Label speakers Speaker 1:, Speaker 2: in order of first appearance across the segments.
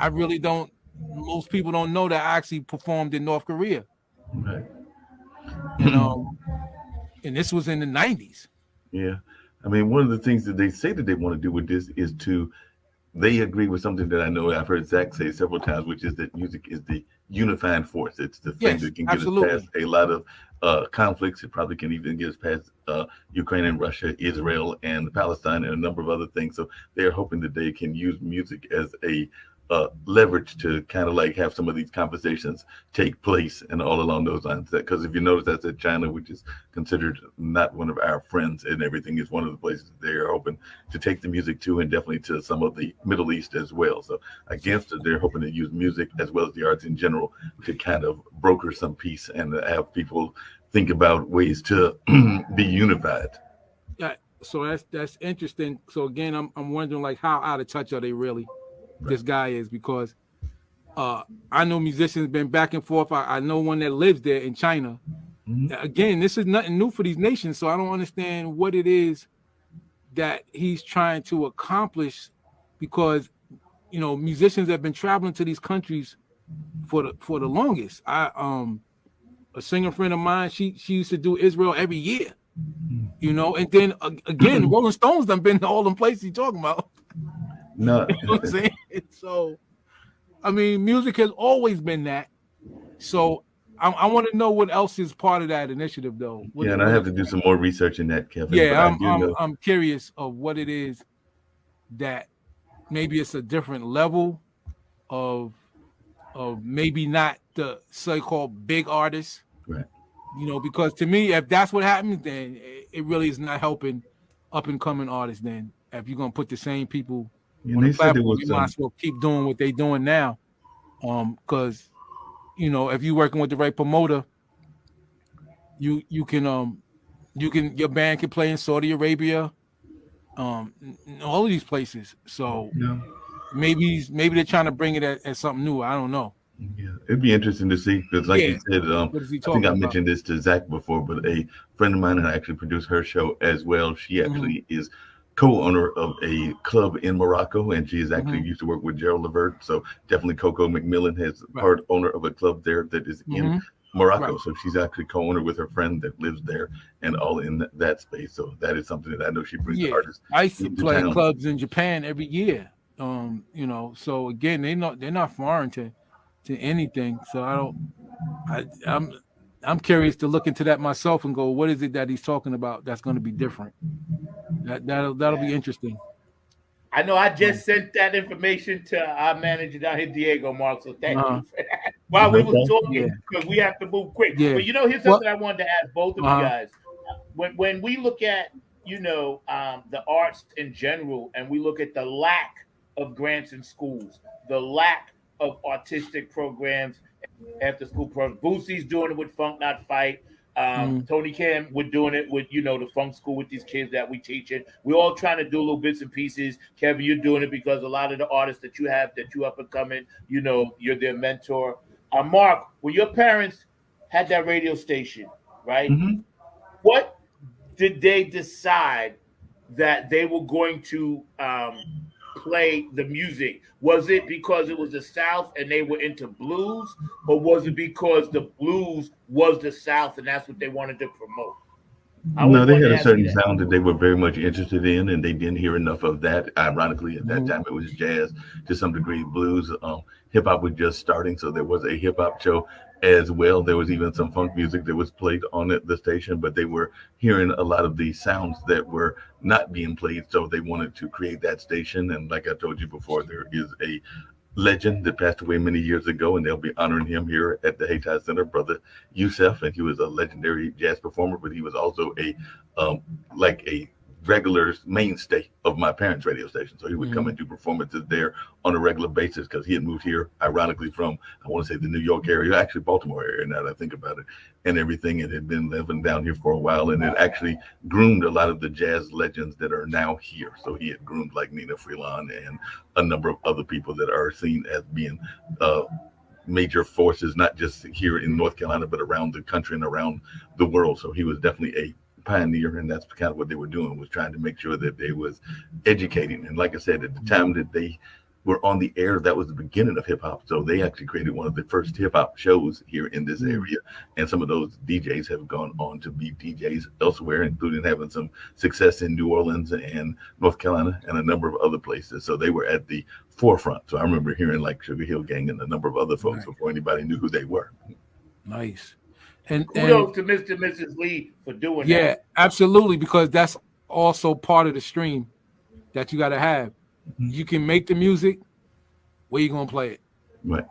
Speaker 1: I really don't. Most people don't know that I actually performed in North Korea,
Speaker 2: Right.
Speaker 1: and and this was in the '90s.
Speaker 2: Yeah. I mean, one of the things that they say that they want to do with this is to they agree with something that I know I've heard Zach say several times, which is that music is the unifying force. It's the thing
Speaker 1: Yes,
Speaker 2: that can get us past
Speaker 1: absolutely.
Speaker 2: a lot of conflicts. It probably can even get us past Ukraine and Russia, Israel and Palestine, and a number of other things. So they're hoping that they can use music as a leverage to kind of like have some of these conversations take place and all along those lines. Because if you notice, that's at China, which is considered not one of our friends, and everything is one of the places they are hoping to take the music to, and definitely to some of the Middle East as well. So against it, they're hoping to use music as well as the arts in general to kind of broker some peace and have people think about ways to be unified.
Speaker 1: Yeah. So that's interesting. So again, I'm wondering like how out of touch are they really?
Speaker 2: Right.
Speaker 1: This guy is because I know musicians been back and forth. I know one that lives there in China.
Speaker 2: Mhm.
Speaker 1: Again, this is nothing new for these nations, so I don't understand what it is that he's trying to accomplish because musicians have been traveling to these countries for the longest. I A singer friend of mine, she used to do Israel every year, and then again, Rolling Stones done been to all them places you talking about.
Speaker 2: No,
Speaker 1: You know what I'm saying? So I mean, music has always been that. So I want to know what else is part of that initiative, though.
Speaker 2: yeah, and I
Speaker 1: What
Speaker 2: have
Speaker 1: is
Speaker 2: to do
Speaker 1: that?
Speaker 2: some more research in that, Kevin. But
Speaker 1: Yeah,
Speaker 2: I
Speaker 1: I'm
Speaker 2: do
Speaker 1: I'm
Speaker 2: know.
Speaker 1: I'm curious of what it is that maybe it's a different level of maybe not the so-called big artists,
Speaker 2: Right.
Speaker 1: because to me, if that's what happens, then it really is not helping up and coming artists. Then if you're gonna put the same people
Speaker 2: And
Speaker 1: on the
Speaker 2: they said there
Speaker 1: platform,
Speaker 2: was
Speaker 1: you might
Speaker 2: some.
Speaker 1: as well keep doing what they're doing now. Because if you're working with the right promoter, you can your band can play in Saudi Arabia, all of these places. So
Speaker 2: Yeah.
Speaker 1: maybe they're trying to bring it as something new. I don't know.
Speaker 2: Yeah, it'd be interesting to see because, like you
Speaker 1: Yeah,
Speaker 2: said,
Speaker 1: what is he
Speaker 2: I think
Speaker 1: talking
Speaker 2: I
Speaker 1: about?
Speaker 2: mentioned this to Zach before, but a friend of mine and I actually produced her show as well. She
Speaker 1: Hmm.
Speaker 2: actually is co-owner of a club in Morocco, and she is actually
Speaker 1: Hmm.
Speaker 2: used to work with Gerald Levert. So definitely, Coco McMillan has
Speaker 1: Right.
Speaker 2: part owner of a club there that is in
Speaker 1: Hmm.
Speaker 2: Morocco.
Speaker 1: Right.
Speaker 2: So she's actually co-owner with her friend that lives there, and all in that space. So that is something that I know she brings
Speaker 1: Yeah,
Speaker 2: artists
Speaker 1: I used to
Speaker 2: into
Speaker 1: play in
Speaker 2: town.
Speaker 1: clubs in Japan every year. So again, they're not foreign to anything. So I don't. I'm curious to look into that myself and go, what is it that he's talking about that's going to be different? That'll be
Speaker 3: Yeah.
Speaker 1: interesting.
Speaker 3: I know I
Speaker 1: Um,
Speaker 3: just sent that information to our manager down here, Diego Mark. So thank
Speaker 1: uh,
Speaker 3: you for that. While we
Speaker 2: No
Speaker 3: was
Speaker 2: problem.
Speaker 1: yeah,
Speaker 3: talking, because we have to move quick.
Speaker 1: yeah.
Speaker 3: But here's
Speaker 1: Well,
Speaker 3: something I wanted to ask both of you
Speaker 1: uh-huh.
Speaker 3: guys. When we look at the arts in general, and we look at the lack of grants in schools, the lack of artistic programs, after school programs. Boosie's doing it with Funk Not Fight.
Speaker 1: Mm,
Speaker 3: Tony Kim, we're doing it with the funk school with these kids that we teaching. We're all trying to do little bits and pieces. Kevin, you're doing it because a lot of the artists that you up and coming, you're their mentor. Mark, when your parents had that radio station, right?
Speaker 2: Hmm.
Speaker 3: What did they decide that they were going to play the music? Was it because it was the South and they were into blues, or was it because the blues was the South and that's what they wanted to promote? I always
Speaker 2: No, they
Speaker 3: wanted
Speaker 2: had
Speaker 3: to
Speaker 2: a
Speaker 3: ask you
Speaker 2: certain
Speaker 3: that.
Speaker 2: sound that they were very much interested in, and they didn't hear enough of that. Ironically, at that
Speaker 1: mhm.
Speaker 2: time, it was jazz, to some degree, blues. Hip hop was just starting, so there was a hip hop show as well. There was even some funk music that was played on the station, but they were hearing a lot of the sounds that were not being played, so they wanted to create that station. And like I told you before, there is a legend that passed away many years ago, and they'll be honoring him here at the Hayti Center, Brother Youssef. And he was a legendary jazz performer, but he was also um, a regular mainstay of my parents' radio station. So he would come
Speaker 1: Mhm.
Speaker 2: and do performances there on a regular basis because he had moved here, ironically, from, I want to say, the New York area, actually Baltimore area, now that I think about it, and everything. And had been living down here for a while, and it actually groomed a lot of the jazz legends that are now here. So he had groomed like Nina Freelon and a number of other people that are seen as being uh, major forces, not just here in North Carolina, but around the country and around the world. So he was definitely a pioneer, and that's kind of what they were doing, was trying to make sure that they was educating. And like I said, at the time that they were on the air. That was the beginning of hip hop. So they actually created one of the first hip hop shows here in this area. And some of those DJs have gone on to be DJs elsewhere, including having some success in New Orleans and North Carolina and a number of other places. So they were at the forefront. So I remember hearing like Sugar Hill Gang and a number of other folks before anybody knew who they were.
Speaker 1: Nice. And
Speaker 3: kudos to Mr. and Mrs. Lee for doing that.
Speaker 1: Yeah, absolutely, because that's also part of the stream that you got to have. You can make the music, where you gonna play it?
Speaker 2: Right.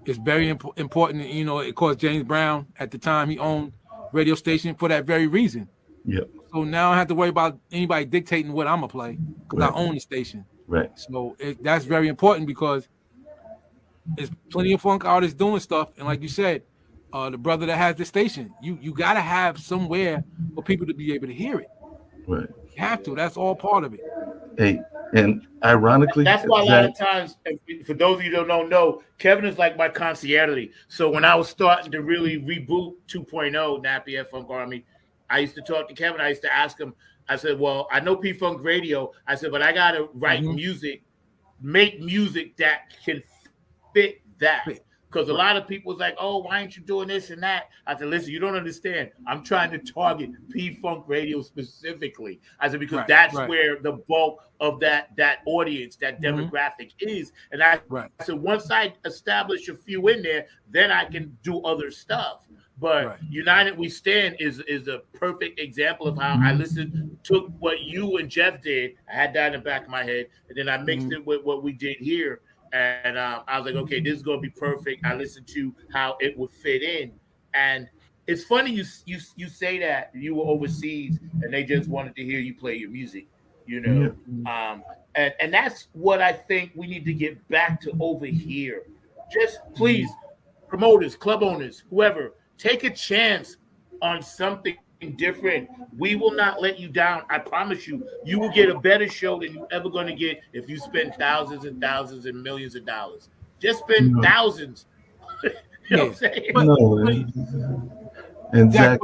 Speaker 1: It's very important. You know, of course, James Brown at the time he owned radio station for that very reason.
Speaker 2: Yep.
Speaker 1: So now I don't have to worry about anybody dictating what I'm gonna play because I own the station.
Speaker 2: Right.
Speaker 1: So that's very important because there's plenty of funk artists doing stuff, and like you said, the brother that has the station, you gotta have somewhere for people to be able to hear it.
Speaker 2: Right.
Speaker 1: You have to. That's all part of it.
Speaker 2: Hey, and ironically,
Speaker 3: that's why a lot of times, for those of you who don't know, Kevin is like my concierge. So when I was starting to really reboot 2.0 Nappy Head Funk Army, I used to talk to Kevin. I used to ask him, I said, well, I know P-Funk Radio. I said, but I got to write music, make music that can fit that. Because a lot of people's like, oh, why aren't you doing this and that? I said, listen, you don't understand. I'm trying to target P-Funk Radio specifically. I said, because that's where the bulk of that audience, that demographic is. And I said, once I establish a few in there, then I can do other stuff. But United We Stand is a perfect example of how I took what you and Jeff did. I had that in the back of my head, and then I mixed it with what we did here. And I was like, okay, this is going to be perfect. I listened to how it would fit in. And it's funny you say that you were overseas and they just wanted to hear you play your music, you know. And that's what I think we need to get back to over here. Just please, promoters, club owners, whoever, take a chance on something different. We will not let you down. I promise you, you will get a better show than you're ever going to get if you spend thousands and thousands and millions of dollars. Just spend thousands. You know what I'm saying?
Speaker 2: And Zach,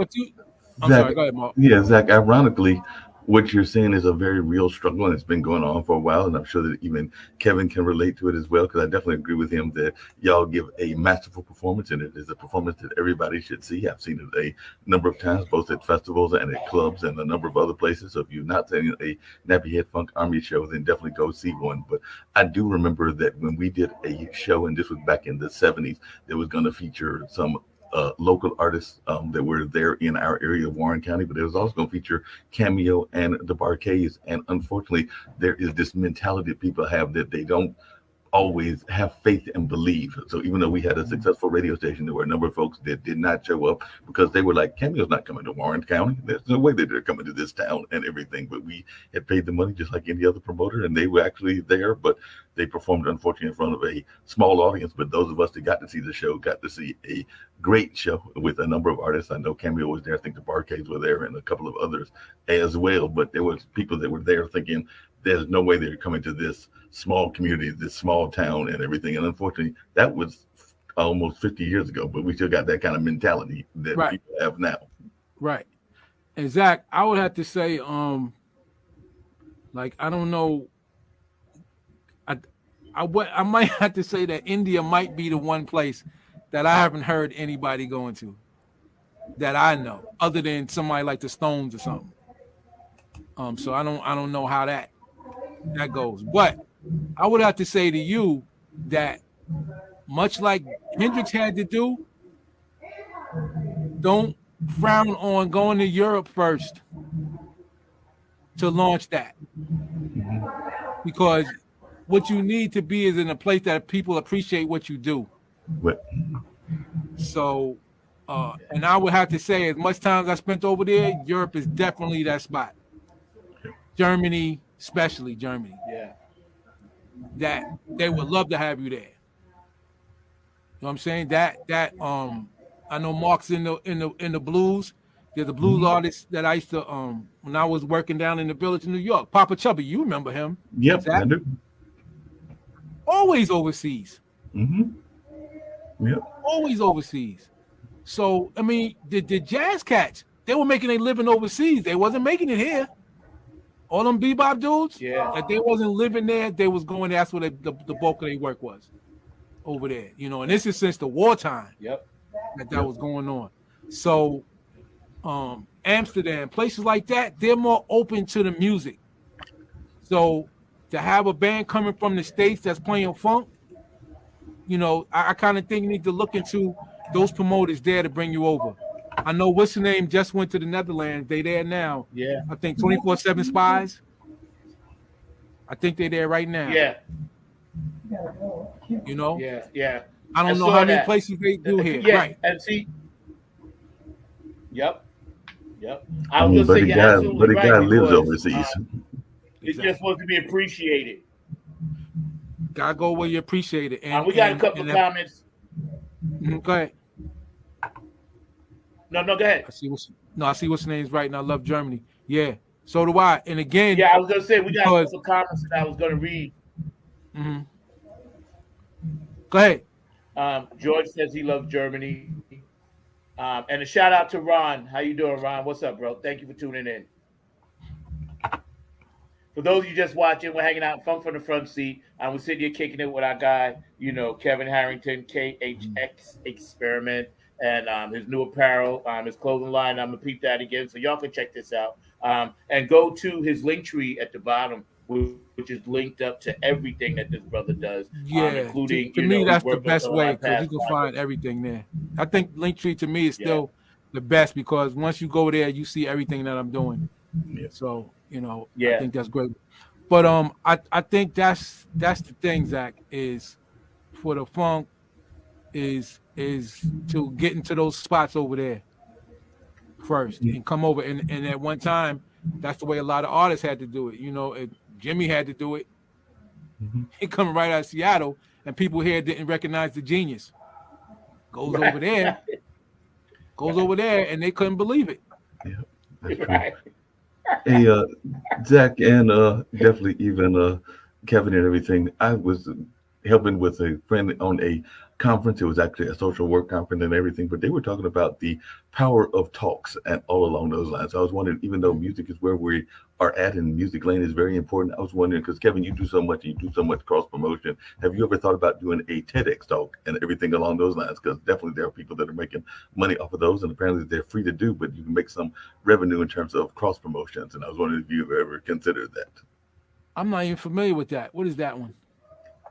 Speaker 1: I'm sorry, go ahead, Mark.
Speaker 2: Yeah, Zach, ironically, what you're saying is a very real struggle, and it's been going on for a while, and I'm sure that even Kevin can relate to it as well, because I definitely agree with him that y'all give a masterful performance, and it is a performance that everybody should see. I've seen it a number of times, both at festivals and at clubs and a number of other places. So if you've not seen a Nappy Head Funk Army show, then definitely go see one. But I do remember that when we did a show, and this was back in the 70s, that was going to feature some local artists that were there in our area of Warren County, but it was also going to feature Cameo and the Bar-Kays. And unfortunately, there is this mentality that people have that they don't always have faith and believe. So even though we had a successful radio station, there were a number of folks that did not show up because they were like, Cameo's not coming to Warren County. There's no way that they're coming to this town and everything. But we had paid the money just like any other promoter, and they were actually there, but they performed unfortunately in front of a small audience. But those of us that got to see the show got to see a great show with a number of artists. I know Cameo was there. I think the Bar-Kays were there and a couple of others as well. But there was people that were there thinking there's no way they're coming to this small community, this small town and everything. And unfortunately, that was almost 50 years ago, but we still got that kind of mentality that people have now.
Speaker 1: Right. And Zach, I would have to say, like, I don't know. I might have to say that India might be the one place that I haven't heard anybody going to that I know, other than somebody like the Stones or something. So I don't know how that goes. But I would have to say to you that much like Hendrix had to do, don't frown on going to Europe first to launch that. Because what you need to be is in a place that people appreciate what you do.
Speaker 2: What?
Speaker 1: So, and I would have to say, as much time as I spent over there, Europe is definitely that spot. Germany, especially Germany.
Speaker 3: Yeah.
Speaker 1: That they would love to have you there. You know what I'm saying? That I know Mark's in the blues. There's a blues artist that I used to when I was working down in the Village in New York. Papa Chubby, you remember him?
Speaker 2: Yep, I do.
Speaker 1: Always overseas.
Speaker 2: Yep.
Speaker 1: Always overseas. So I mean, the jazz cats, they were making a living overseas. They wasn't making it here. All them bebop dudes,
Speaker 3: Yeah.
Speaker 1: if they wasn't living there, they was going there. That's where the bulk of their work was over there. You know, and this is since the wartime
Speaker 3: Yep.
Speaker 1: that was going on. So Amsterdam, places like that, they're more open to the music. So to have a band coming from the States that's playing funk, you know, I kind of think you need to look into those promoters there to bring you over. I know what's the name just went to the Netherlands. They there now.
Speaker 3: Yeah.
Speaker 1: I think 24/7 Spies. I think they're there right now.
Speaker 3: Yeah.
Speaker 1: You know?
Speaker 3: Yeah. Yeah.
Speaker 1: I don't know
Speaker 3: saw
Speaker 1: how many
Speaker 3: that.
Speaker 1: places they do here.
Speaker 3: Yeah.
Speaker 1: Right.
Speaker 3: And see. Yep.
Speaker 2: I
Speaker 3: was
Speaker 2: mean,
Speaker 3: gonna say,
Speaker 2: but
Speaker 3: you're
Speaker 2: the
Speaker 3: absolutely
Speaker 2: guy
Speaker 3: right,
Speaker 2: lives
Speaker 3: because,
Speaker 2: overseas.
Speaker 3: It just wants to be appreciated.
Speaker 1: Gotta go where you appreciate it. And
Speaker 3: we got a couple of comments.
Speaker 1: Go ahead.
Speaker 3: No, go ahead.
Speaker 1: I see what's the name's right, and I love Germany. Yeah, so do I. And again,
Speaker 3: Yeah, I was gonna say we got a couple of comments that I was gonna read.
Speaker 1: Mm-hmm. Go ahead.
Speaker 3: George says he loves Germany. And a shout out to Ron. How you doing, Ron? What's up, bro? Thank you for tuning in. For those of you just watching, we're hanging out in Funk from the Front Seat. We're sitting here kicking it with our guy, you know, Kevin Harrington, KHX Experiment, and his new apparel, his clothing line. I'm going to peep that again, so y'all can check this out. And go to his link tree at the bottom, which is linked up to everything that this brother does.
Speaker 1: Yeah,
Speaker 3: including,
Speaker 1: to me, that's the best way, because you can find everything there. I think Linktree to me is still the best, because once you go there, you see everything that I'm doing.
Speaker 2: Yeah.
Speaker 1: So, you know, I think that's great. But I think that's the thing, Zach, is for the funk is to get into those spots over there first and come over. And at one time, that's the way a lot of artists had to do it. You know, Jimmy had to do it. Mm-hmm. He coming right out of Seattle, and people here didn't recognize the genius. Goes over there, and they couldn't believe it.
Speaker 2: Yeah, that's true. Right. Hey, Zach, and definitely even Kevin and everything. I was helping with a friend on a conference. It was actually a social work conference and everything, but they were talking about the power of talks and all along those lines. I was wondering, even though music is where we are at and music lane is very important, I was wondering, because Kevin, you do so much cross promotion. Have you ever thought about doing a TEDx talk and everything along those lines? Because definitely there are people that are making money off of those, and apparently they're free to do, but you can make some revenue in terms of cross promotions. And I was wondering if you've ever considered that. I'm
Speaker 1: not even familiar with that. What is that one?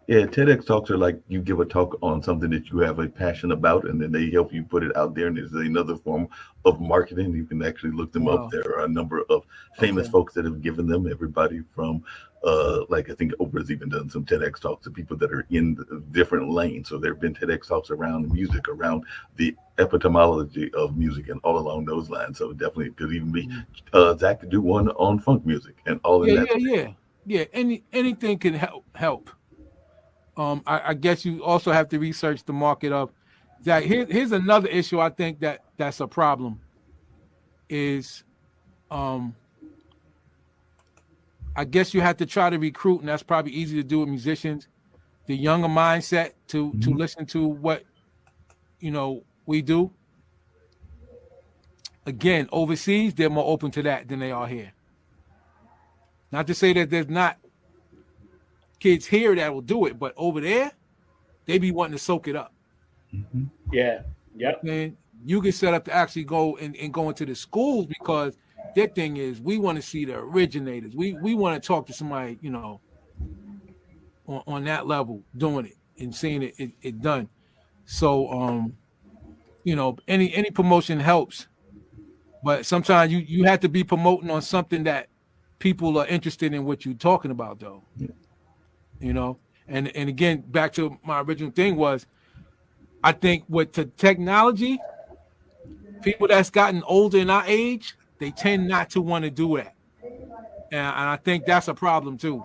Speaker 2: Yeah, TEDx talks are like you give a talk on something that you have a passion about, and then they help you put it out there. And there's another form of marketing. You can actually look them up. There are a number of famous folks that have given them. Everybody from, like I think Oprah's even done some TEDx talks to people that are in different lanes. So there have been TEDx talks around music, around the epitymology of music, and all along those lines. So definitely it could even be Zach could do one on funk music and all in that.
Speaker 1: Yeah. Anything can help. I guess you also have to research the market of that. Here's another issue I think that's a problem is I guess you have to try to recruit, and that's probably easy to do with musicians, the younger mindset to listen to what we do. Again, overseas, they're more open to that than they are here. Not to say that there's not kids here that will do it, but over there, they be wanting to soak it up.
Speaker 3: Mm-hmm. Yeah. Yep.
Speaker 1: And you get set up to actually go and go into the schools, because their thing is we want to see the originators. We want to talk to somebody, on that level doing it and seeing it done. So any promotion helps, but sometimes you have to be promoting on something that people are interested in what you're talking about, though. Yeah. And again, back to my original thing was, I think with the technology, people that's gotten older in our age, they tend not to want to do that. And I think that's a problem too.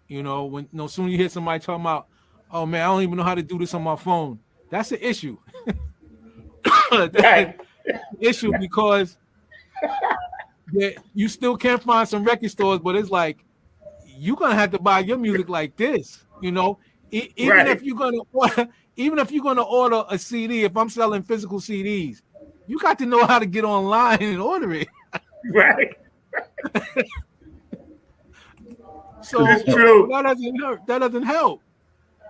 Speaker 1: When soon you hear somebody talking about, oh man, I don't even know how to do this on my phone. That's an issue. That's an issue, because you still can't find some record stores, but it's like, you're gonna have to buy your music like this, even if you're gonna order a CD. If I'm selling physical CDs, you got to know how to get online and order it.
Speaker 3: Right.
Speaker 1: So
Speaker 3: It's true.
Speaker 1: that doesn't hurt. That doesn't help.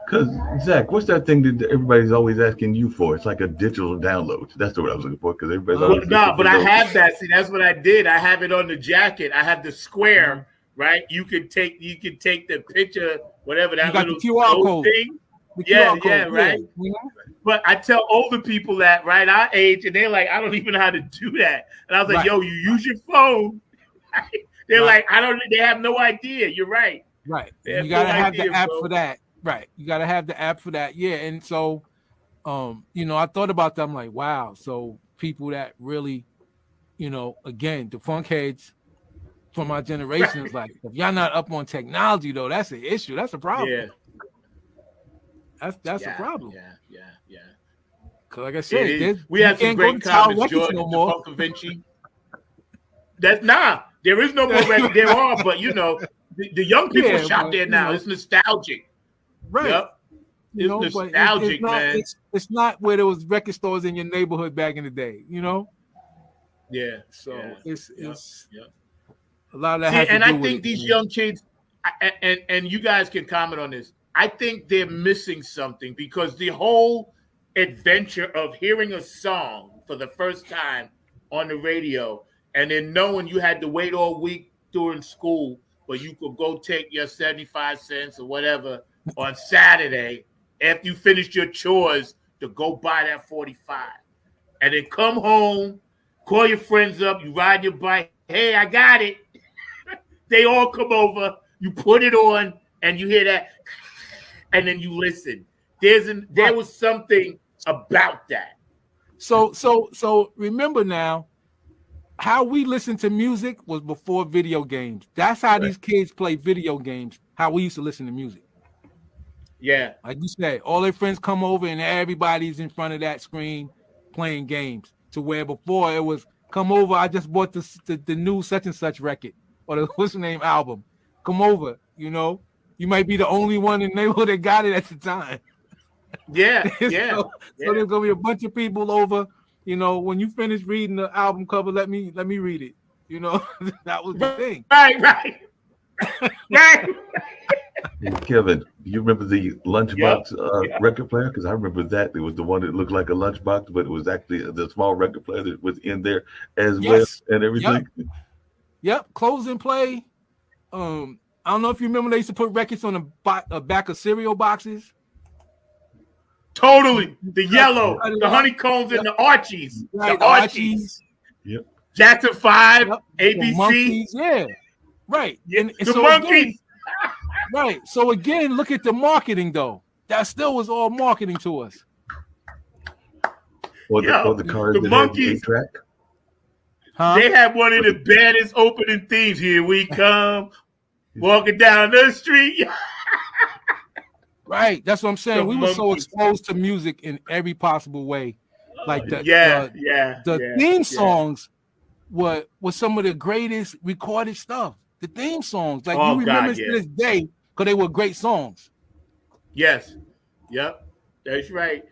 Speaker 2: Because Zach, what's that thing that everybody's always asking you for? It's like a digital download. That's what I was looking for. Because everybody's always
Speaker 3: No, but I
Speaker 2: those.
Speaker 3: have that. See, that's what I did. I have it on the jacket. I have the square, right? You can take the picture, whatever that
Speaker 1: You got the
Speaker 3: little
Speaker 1: QR
Speaker 3: code
Speaker 1: code.
Speaker 3: thing.
Speaker 1: The
Speaker 3: Yeah,
Speaker 1: QR code,
Speaker 3: yeah, right.
Speaker 1: Yeah.
Speaker 3: But I tell older people that, right, our age, and they're like, I don't even know how to do that. And I was like,
Speaker 1: Right.
Speaker 3: yo, you use your phone. They're
Speaker 1: Right.
Speaker 3: like, they have no idea. You're right.
Speaker 1: Right.
Speaker 3: They have
Speaker 1: You gotta
Speaker 3: no
Speaker 1: have
Speaker 3: idea,
Speaker 1: the app
Speaker 3: bro.
Speaker 1: for that. Right. You gotta have the app for that. Yeah. And so you know, I thought about that. I'm like, wow. So people that really, you know, again, the funk heads from our generation is like, if y'all not up on technology though, that's an issue. That's a problem.
Speaker 3: Yeah.
Speaker 1: That's a problem.
Speaker 3: Yeah.
Speaker 1: Cause like I
Speaker 3: It
Speaker 1: said,
Speaker 3: is. We had some great comments, George, no Funk Convention. There is no more record. There are, but you know, the young people shop there now. It's nostalgic.
Speaker 1: Right.
Speaker 3: Yep.
Speaker 1: You know,
Speaker 3: it's
Speaker 1: but
Speaker 3: nostalgic,
Speaker 1: it's not,
Speaker 3: man.
Speaker 1: It's not where there was record stores in your neighborhood back in the day, you know?
Speaker 3: Yeah.
Speaker 1: So
Speaker 3: yeah.
Speaker 1: it's
Speaker 3: Yep.
Speaker 1: a lot of that.
Speaker 3: See,
Speaker 1: has to
Speaker 3: and
Speaker 1: do
Speaker 3: I
Speaker 1: with
Speaker 3: think
Speaker 1: it,
Speaker 3: these
Speaker 1: man.
Speaker 3: young kids, and you guys can comment on this. I think they're missing something because the whole adventure of hearing a song for the first time on the radio and then knowing you had to wait all week during school, but you could go take your 75 cents or whatever on Saturday after you finished your chores to go buy that 45 and then come home, call your friends up, you ride your bike. Hey, I got it. They all come over, you put it on, and you hear that, and then you listen. There was something about that.
Speaker 1: So remember now, how we listen to music was before video games. That's how these kids play video games. How we used to listen to music.
Speaker 3: Yeah.
Speaker 1: Like you said, all their friends come over and everybody's in front of that screen playing games. To where before it was come over, I just bought the new such and such record or the what's the name album. Come over, you know. You might be the only one in the neighborhood that got it at the time.
Speaker 3: Yeah,
Speaker 1: So there's gonna be a bunch of people over. You know, when you finish reading the album cover, let me read it. You know, that was the thing.
Speaker 3: Right.
Speaker 2: Kevin, you remember the lunchbox record player? Because I remember that. It was the one that looked like a lunchbox, but it was actually the small record player that was in there as well and everything.
Speaker 1: Yep. Close and play. I don't know if you remember they used to put records on the back of cereal boxes.
Speaker 3: Totally. The yellow, the honeycombs, and the Archies.
Speaker 1: Right,
Speaker 3: the Archies.
Speaker 2: Yep.
Speaker 3: Jackson 5, ABC.
Speaker 1: The monkeys, yeah. Right. And
Speaker 3: the
Speaker 1: so
Speaker 3: monkeys.
Speaker 1: Again, right. So again, look at the marketing though. That still was all marketing to us.
Speaker 2: Or the cars
Speaker 3: the
Speaker 2: that
Speaker 3: monkeys.
Speaker 2: had the track.
Speaker 1: Huh?
Speaker 3: They had one of the baddest opening themes. Here we come, walking down the street.
Speaker 1: Right. That's what I'm saying.
Speaker 3: The
Speaker 1: We were so
Speaker 3: monkeys.
Speaker 1: exposed to music in every possible way. Like the
Speaker 3: the
Speaker 1: theme songs were some of the greatest recorded stuff. The theme songs, like you remember to this day, because they were great songs.
Speaker 3: Yes. Yep. That's right.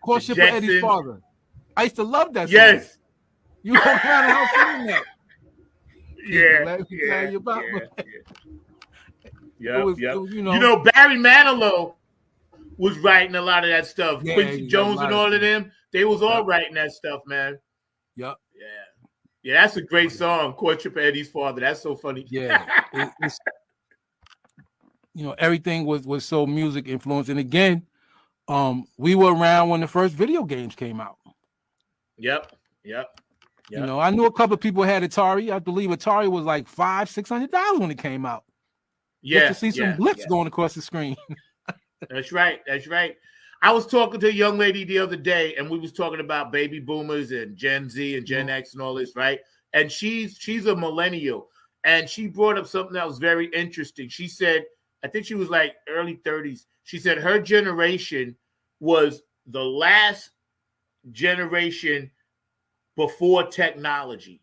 Speaker 1: Courtship of Eddie's Father. I used to love that song.
Speaker 3: Yes.
Speaker 1: You walk around the house singing that.
Speaker 3: Yeah.
Speaker 1: Let me tell you about
Speaker 3: Yep.
Speaker 1: You
Speaker 3: know, Barry Manilow was writing a lot of that stuff.
Speaker 1: Yeah,
Speaker 3: Quincy Jones and all of them, they was all writing that stuff, man.
Speaker 1: Yep.
Speaker 3: Yeah, that's a great song, Courtship of Eddie's Father. That's so funny.
Speaker 1: Yeah. It's, you know, everything was so music influenced. And again, we were around when the first video games came out.
Speaker 3: Yep.
Speaker 1: You know, I knew a couple of people had Atari. I believe Atari was like $500-$600 when it came out.
Speaker 3: Yeah.
Speaker 1: Just to see some blips going across the screen.
Speaker 3: That's right. I was talking to a young lady the other day, and we was talking about baby boomers and Gen Z and Gen X and all this, right? And she's a millennial, and she brought up something that was very interesting. She said, I think she was like early 30s. She said her generation was the last generation before technology.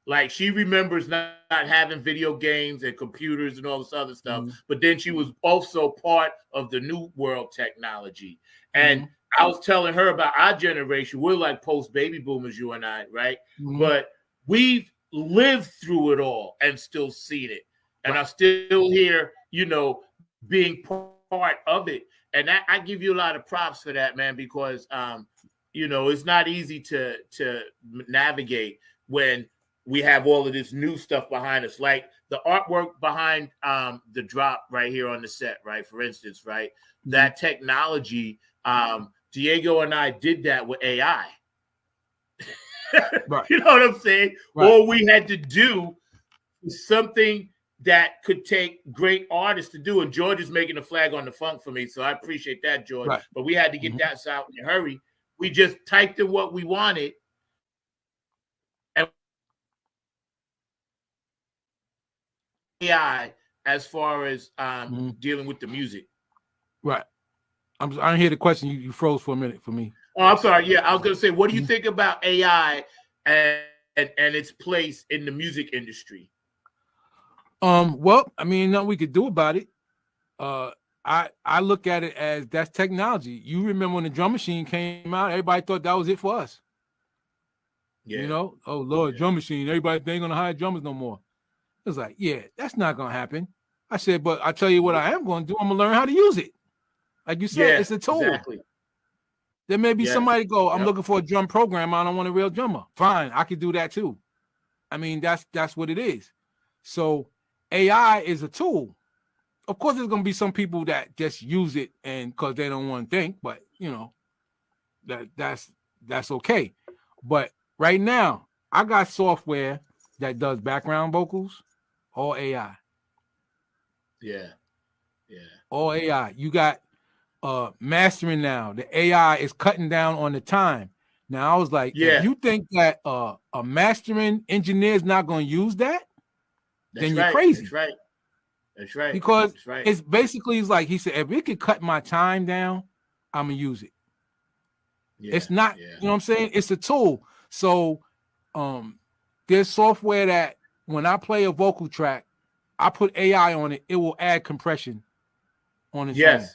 Speaker 3: Like she remembers not having video games and computers and all this other stuff, but then she was also part of the new world technology. And I was telling her about our generation. We're like post baby boomers, you and I, right? But we've lived through it all and still seen it, and are still here, being part of it. And I give you a lot of props for that, man, because it's not easy to navigate when we have all of this new stuff behind us, like the artwork behind the drop right here on the set, right? For instance, right? That technology, Diego and I did that with AI.
Speaker 1: Right.
Speaker 3: You know what I'm saying?
Speaker 1: Right.
Speaker 3: All we had to do was something that could take great artists to do. And George is making a flag on the funk for me, so I appreciate that, George.
Speaker 1: Right.
Speaker 3: But we had to get that out in a hurry. We just typed in what we wanted. And AI as far as dealing with the music.
Speaker 1: Right. I didn't hear the question. You froze for a minute for me.
Speaker 3: Oh, I'm sorry. Yeah, I was going to say, what do you think about AI and its place in the music industry?
Speaker 1: Well, I mean, nothing we could do about it. I look at it as that's technology. You remember when the drum machine came out, everybody thought that was it for us.
Speaker 3: Yeah.
Speaker 1: Oh Lord, drum machine. Everybody, they ain't gonna hire drummers no more. It was like, yeah, that's not gonna happen. I said, but I tell you what I am gonna do. I'm gonna learn how to use it. Like you said, it's a tool.
Speaker 3: Exactly.
Speaker 1: There may be somebody go, I'm looking for a drum programmer. I don't want a real drummer. Fine, I could do that too. I mean, that's what it is. So AI is a tool. Of course, there's gonna be some people that just use it and because they don't want to think, but that's okay. But right now, I got software that does background vocals, all AI.
Speaker 3: Yeah.
Speaker 1: All AI. You got mastering now. The AI is cutting down on the time. Now I was like, if you think that a mastering engineer is not going to use that, then you're crazy.
Speaker 3: That's right.
Speaker 1: Because it's basically like he said, if it could cut my time down, I'm gonna use it. Yeah, it's not, you know what I'm saying? It's a tool. So there's software that when I play a vocal track, I put AI on it, it will add compression on its own.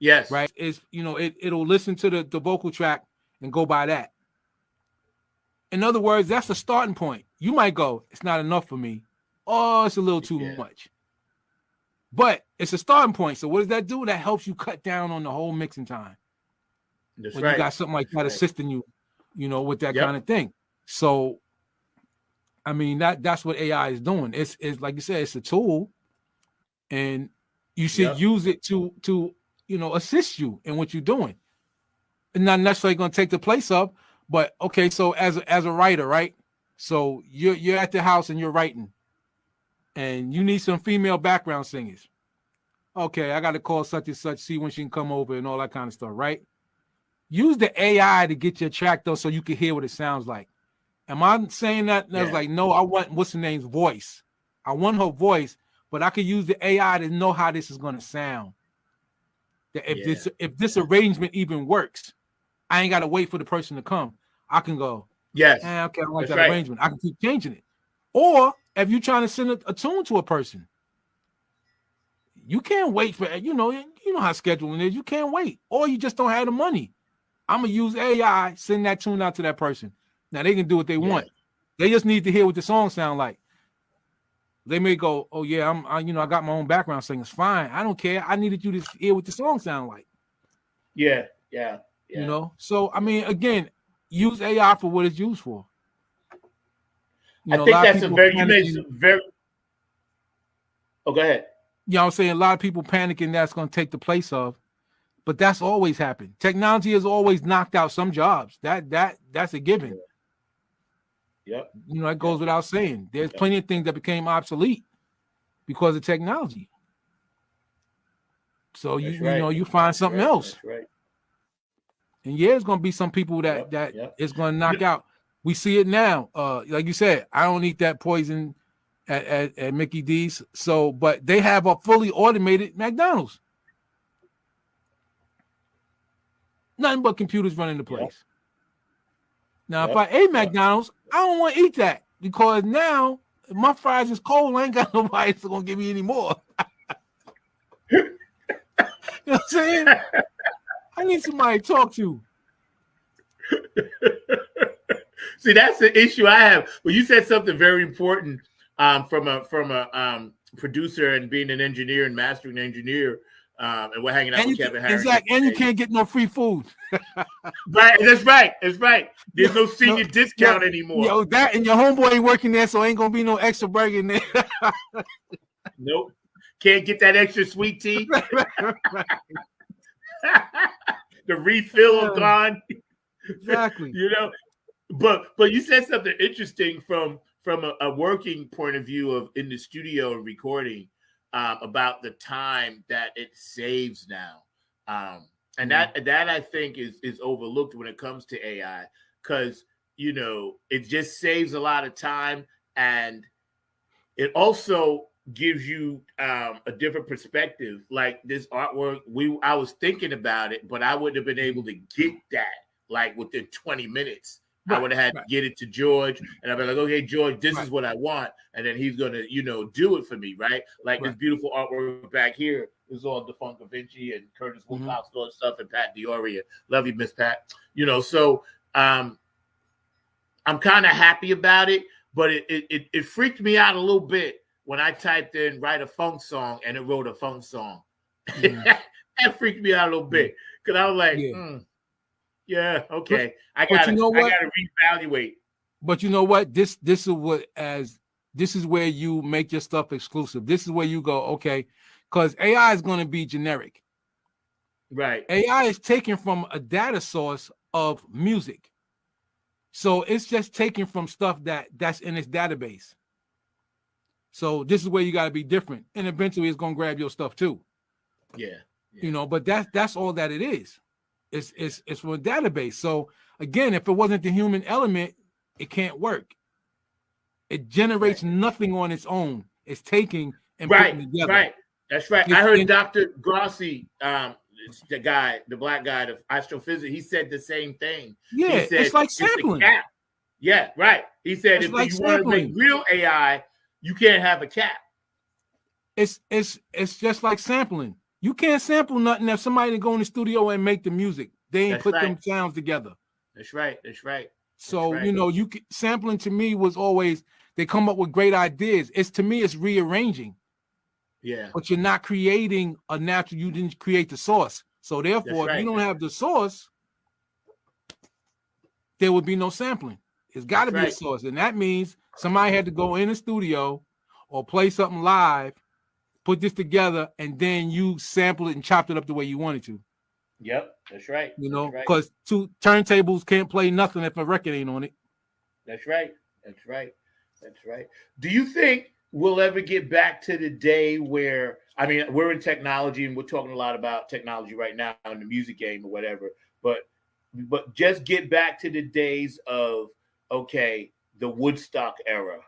Speaker 3: Yes.
Speaker 1: Right. It's it'll listen to the vocal track and go by that. In other words, that's the starting point. You might go, it's not enough for me. Oh, it's a little too much. But it's a starting point. So what does that do? That helps you cut down on the whole mixing time.
Speaker 3: That's
Speaker 1: when you got something like that assisting you, with that kind of thing. So, I mean, that's what AI is doing. It's like you said, it's a tool, and you should use it to assist you in what you're doing. It's not necessarily going to take the place of, but okay. So as a writer, right? So you're at the house and you're writing, and you need some female background singers. Okay, I got to call such and such, see when she can come over and all that kind of stuff, right? Use the AI to get your track though, so you can hear what it sounds like. Am I saying that? That's like, no, I want what's her name's voice. I want her voice, but I could use the AI to know how this is going to sound. If this arrangement even works, I ain't got to wait for the person to come. I can go, okay, I like that arrangement. I can keep changing it. Or if you're trying to send a tune to a person, you can't wait for, you know how scheduling is. You can't wait. Or you just don't have the money. I'm going to use AI, send that tune out to that person. Now, they can do what they want. They just need to hear what the song sound like. They may go, oh, yeah, I got my own background singers. Fine. I don't care. I needed you to hear what the song sound like.
Speaker 3: Yeah.
Speaker 1: So, I mean, again, use AI for what it's used for.
Speaker 3: I think that's you made some very. Oh, go ahead.
Speaker 1: You know what I'm saying? A lot of people panicking that's going to take the place of, but that's always happened. Technology has always knocked out some jobs. That's a given.
Speaker 3: Yep.
Speaker 1: It goes without saying. There's plenty of things that became obsolete because of technology. So you find something else.
Speaker 3: That's right.
Speaker 1: And there's going to be some people that it's going to knock out. We see it now. Like you said, I don't eat that poison at Mickey D's. So, but they have a fully automated McDonald's. Nothing but computers running the place. Now, if I ate McDonald's, I don't want to eat that because now if my fries is cold, I ain't got nobody that's going to give me any more. You know what I'm saying? I need somebody to talk to.
Speaker 3: See, that's the issue I have. Well, you said something very important from a producer and being an engineer and mastering engineer, and we're hanging out with Kevin Harris.
Speaker 1: Exactly, and you can't get no free food.
Speaker 3: Right, that's right. That's right. There's no senior discount anymore.
Speaker 1: Yo, that and your homeboy ain't working there, so ain't gonna be no extra burger in there.
Speaker 3: Nope. Can't get that extra sweet tea. The refill gone.
Speaker 1: Exactly.
Speaker 3: You know, but you said something interesting from a working point of view of in the studio and recording about the time that it saves now. And that I think is overlooked when it comes to AI, because you know it just saves a lot of time, and it also gives you a different perspective. Like this artwork, I was thinking about it, but I wouldn't have been able to get that like within 20 minutes. Right, I would have had to get it to George, and I'd be like, okay, George, this is what I want. And then he's going to, do it for me, right? Like this beautiful artwork back here is all DeFunk Da Vinci and Curtis Wilcox, all that stuff, and Pat Dioria. Love you, Miss Pat. So I'm kind of happy about it, but it freaked me out a little bit when I typed in write a funk song and it wrote a funk song. That freaked me out a little bit, because I was like, yeah, okay. I gotta reevaluate.
Speaker 1: But you know what? This is where you make your stuff exclusive. This is where you go, okay, because AI is going to be generic.
Speaker 3: Right.
Speaker 1: AI is taken from a data source of music. So it's just taken from stuff that's in its database. So this is where you got to be different. And eventually it's going to grab your stuff too.
Speaker 3: Yeah.
Speaker 1: But that's all that it is. It's from a database. So again, if it wasn't the human element, it can't work. It generates nothing on its own. It's taking and putting together.
Speaker 3: Right. That's right. I heard Dr. Grossi, the black guy of astrophysics, he said the same thing.
Speaker 1: Yeah,
Speaker 3: he said,
Speaker 1: it's like sampling.
Speaker 3: Yeah, right. He said if you want to make real AI, you can't have a cap.
Speaker 1: It's just like sampling. You can't sample nothing if somebody to go in the studio and make the music. They ain't put them sounds together.
Speaker 3: That's right.
Speaker 1: So, sampling to me was always, they come up with great ideas. To me, it's rearranging.
Speaker 3: Yeah.
Speaker 1: But you're not creating a natural, you didn't create the source. So therefore, if you don't have the source, there would be no sampling. It's got to be a source. And that means somebody had to go in the studio or play something live, put this together, and then you sample it and chopped it up the way you wanted to.
Speaker 3: Yep, that's right.
Speaker 1: Because two turntables can't play nothing if a record ain't on it.
Speaker 3: That's right. Do you think we'll ever get back to the day where, we're in technology and we're talking a lot about technology right now in the music game or whatever, but just get back to the days of, okay, the Woodstock era.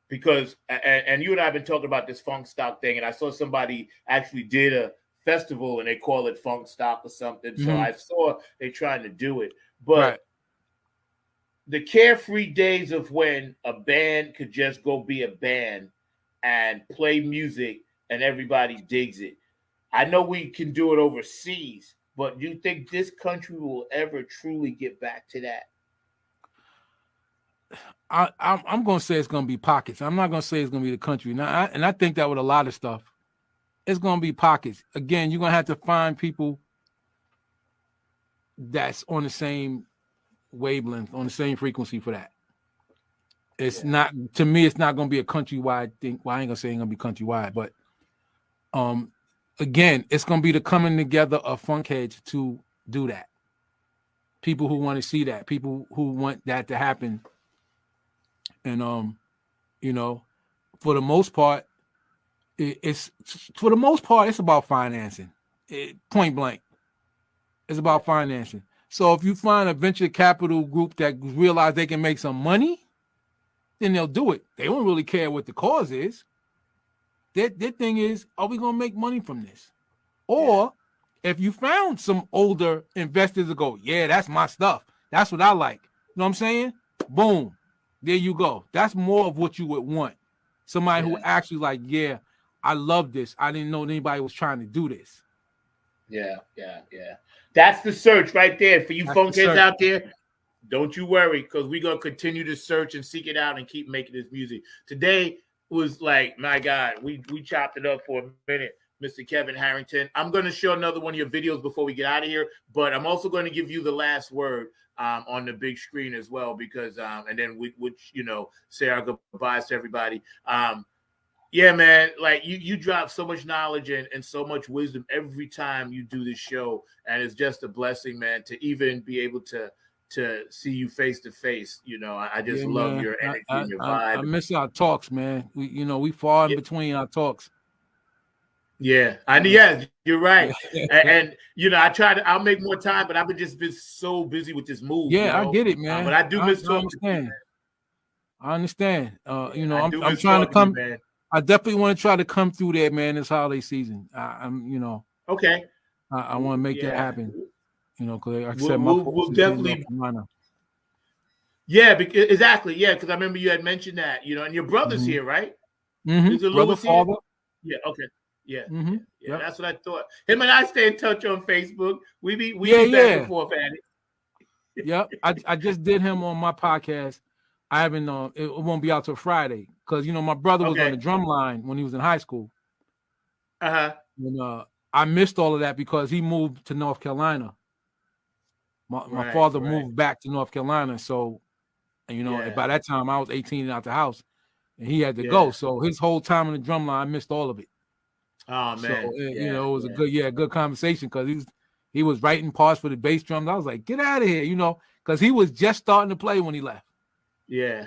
Speaker 3: Because and you and I have been talking about this funk stock thing, and I saw somebody actually did a festival and they call it funk stock or something. So I saw they trying to do it. But the carefree days of when a band could just go be a band and play music and everybody digs it. I know we can do it overseas, but do you think this country will ever truly get back to that?
Speaker 1: I'm going to say it's going to be pockets. I'm not going to say it's going to be the country. Now, and I think that with a lot of stuff, it's going to be pockets. Again, you're going to have to find people that's on the same wavelength, on the same frequency for that. It's not, to me, it's not going to be a countrywide thing. Well, I ain't going to say it's going to be countrywide, but again, it's going to be the coming together of funkheads to do that. People who want to see that, people who want that to happen. And for the most part, it's about financing. Point blank, it's about financing. So if you find a venture capital group that realize they can make some money, then they'll do it. They don't really care what the cause is. Their thing is, are we gonna make money from this? Or if you found some older investors that go, yeah, that's my stuff. That's what I like. You know what I'm saying? Boom. There you go. That's more of what you would want. Somebody who actually like, yeah, I love this. I didn't know anybody was trying to do this.
Speaker 3: Yeah. That's the search right there for you funkheads out there. Don't you worry, because we're gonna continue to search and seek it out and keep making this music. Today was like, my God, we chopped it up for a minute, Mr. Kevin Harrington. I'm gonna show another one of your videos before we get out of here, but I'm also going to give you the last word on the big screen as well, because and then we would, you know, say our goodbyes to everybody. Yeah, man, like you drop so much knowledge and so much wisdom every time you do this show, and it's just a blessing, man, to even be able to see you face to face. You know, I just love
Speaker 1: man.
Speaker 3: your energy and your vibe.
Speaker 1: I miss our talks, man. We far in between our talks.
Speaker 3: Yeah, yeah, you're right. and you know, I'll make more time, but I've just been so busy with this move.
Speaker 1: Yeah,
Speaker 3: you know?
Speaker 1: I get it, man.
Speaker 3: But I do miss talking to you, man.
Speaker 1: I understand. You know, I'm
Speaker 3: trying
Speaker 1: to come. I definitely want to try to come through there, man, this holiday season. I'm, you know.
Speaker 3: Okay.
Speaker 1: I want to make that happen. You know, because like I said,
Speaker 3: we'll definitely. Yeah, exactly. Yeah, because I remember you had mentioned that. You know, and your brother's here, right?
Speaker 1: Mm-hmm. Brother, father.
Speaker 3: Yeah. Okay. Yeah.
Speaker 1: Mm-hmm.
Speaker 3: Yeah. That's what I thought. Him and I stay in touch on Facebook. We be back and forth at it.
Speaker 1: Yep. I just did him on my podcast. I haven't. It won't be out till Friday because you know my brother was on the drum line when he was in high school. And I missed all of that because he moved to North Carolina. My father moved back to North Carolina, so and you know by that time I was 18 and out the house, and he had to go. So his whole time in the drum line, I missed all of it.
Speaker 3: Oh man,
Speaker 1: so, you know, it was a good conversation because he was writing parts for the bass drums. I was like, get out of here, you know, because he was just starting to play when he left.
Speaker 3: Yeah.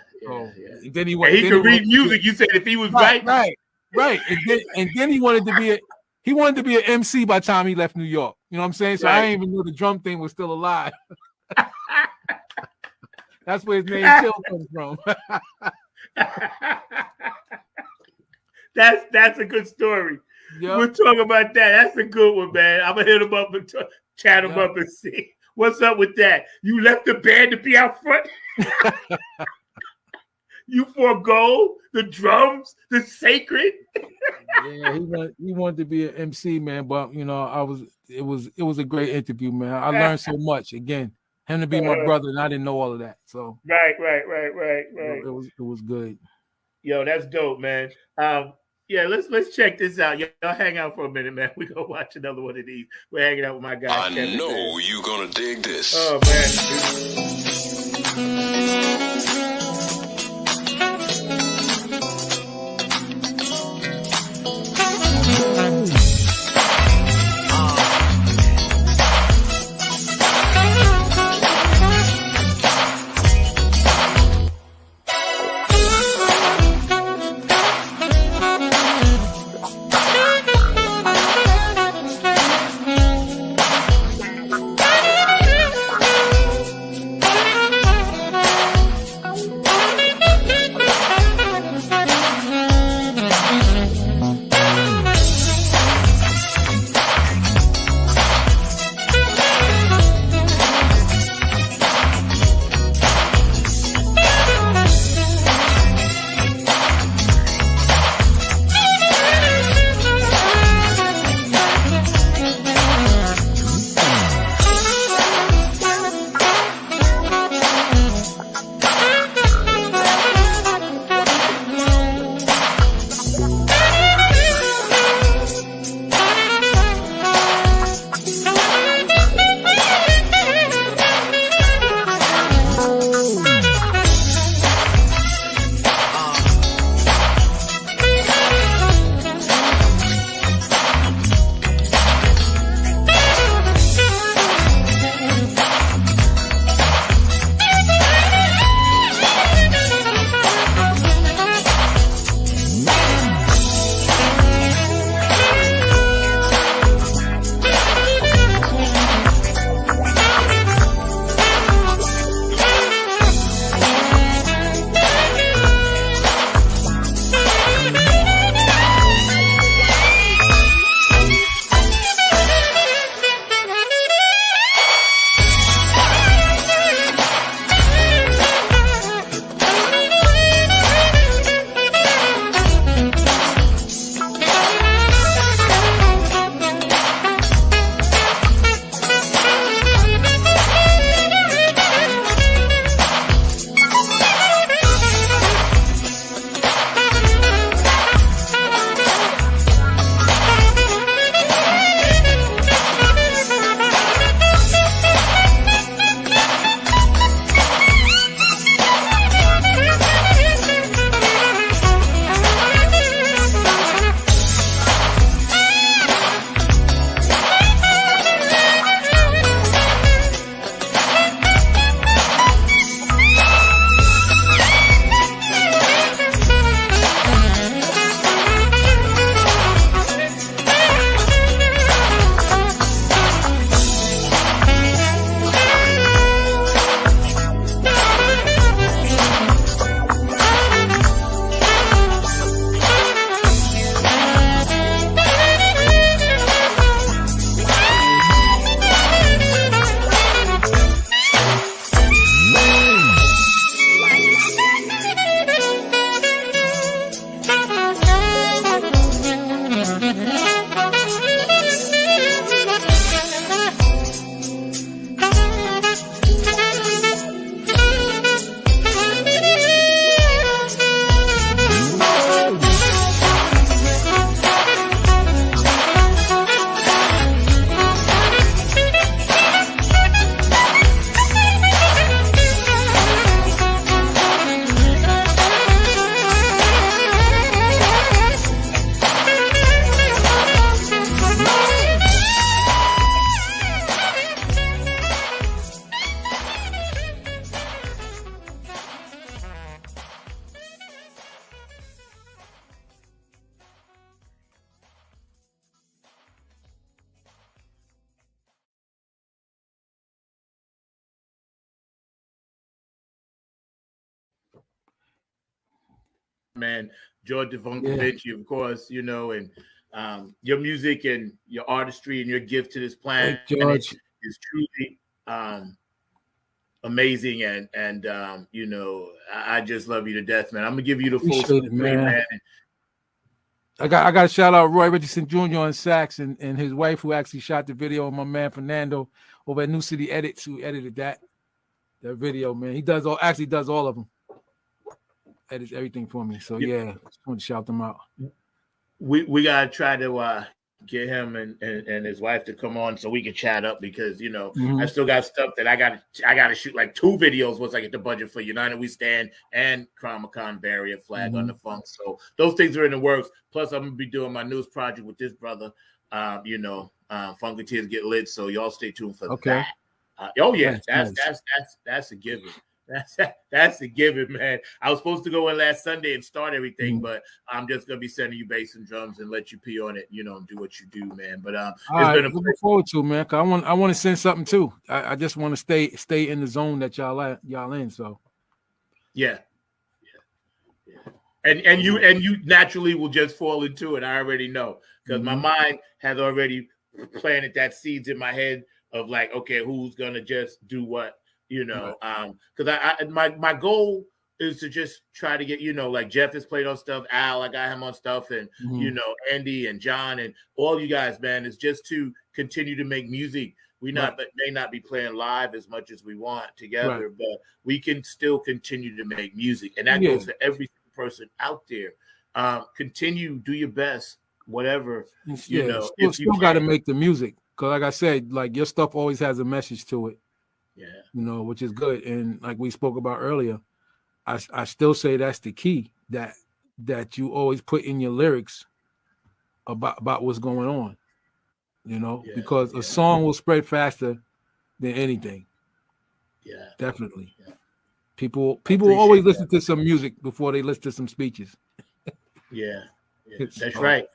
Speaker 1: Then he
Speaker 3: could read music. You said if he was right.
Speaker 1: And then he wanted to be an MC by the time he left New York. You know what I'm saying? So I didn't even know the drum thing was still alive. That's where his name Chill comes from.
Speaker 3: That's a good story. Yep. We'll talk about that. That's a good one, man. I'm gonna hit him up and chat him up and see what's up with that. You left the band to be out front. You forego the drums, the sacred.
Speaker 1: Yeah, he wanted to be an MC, man. But you know, it was a great interview, man. I learned so much. Again, him to be my brother, and I didn't know all of that. So
Speaker 3: right.
Speaker 1: It was good.
Speaker 3: Yo, that's dope, man. Yeah, let's check this out. Y'all hang out for a minute, man. We're gonna watch another one of these. We're hanging out with my guy.
Speaker 4: I know you're gonna dig this.
Speaker 3: Oh man. man, George
Speaker 1: Yeah.
Speaker 3: Devonkovic, of course, you know, and your music and your artistry and your gift to this planet
Speaker 1: George.
Speaker 3: is truly amazing. And you know, I just love you to death, man. I'm gonna give you the full
Speaker 1: Appreciate it,
Speaker 3: play,
Speaker 1: man.
Speaker 3: man.
Speaker 1: I got to shout out Roy Richardson Jr. on sax and his wife who actually shot the video, and my man Fernando over at New City Edits who edited that video, man. He does all of them. Edits everything for me. So yeah, just want to shout them out.
Speaker 3: We gotta try to get him and his wife to come on so we can chat up, because you know I still got stuff that I gotta shoot, like 2 videos once I get the budget for United We Stand and Chronicon Barrier Flag on the Funk. So those things are in the works. Plus I'm gonna be doing my newest project with this brother. You know, Funketeers Get Lit. So y'all stay tuned for that. Oh yeah, that's a given. That's a given, man. I was supposed to go in last Sunday and start everything, but I'm just gonna be sending you bass and drums and let you pee on it, you know, and do what you do, man. But
Speaker 1: looking forward to, man. Cause I want to send something too. I just want to stay in the zone that y'all in. So
Speaker 3: yeah. And you naturally will just fall into it. I already know, because my mind has already planted that seeds in my head of like, okay, who's gonna just do what. You know, because my goal is to just try to get, you know, like Jeff has played on stuff, Al, I got him on stuff, and you know, Andy and John and all you guys, man, is just to continue to make music. We may not be playing live as much as we want together, but we can still continue to make music, and that goes for every person out there. Continue, do your best, whatever. You know,
Speaker 1: you still got to make the music, because like I said, like your stuff always has a message to it.
Speaker 3: Yeah,
Speaker 1: you know, which is good. And like we spoke about earlier, I still say that's the key, that you always put in your lyrics about what's going on, you know, because a song will spread faster than anything.
Speaker 3: Yeah,
Speaker 1: definitely. People will always listen to some music before they listen to some speeches.
Speaker 3: That's right.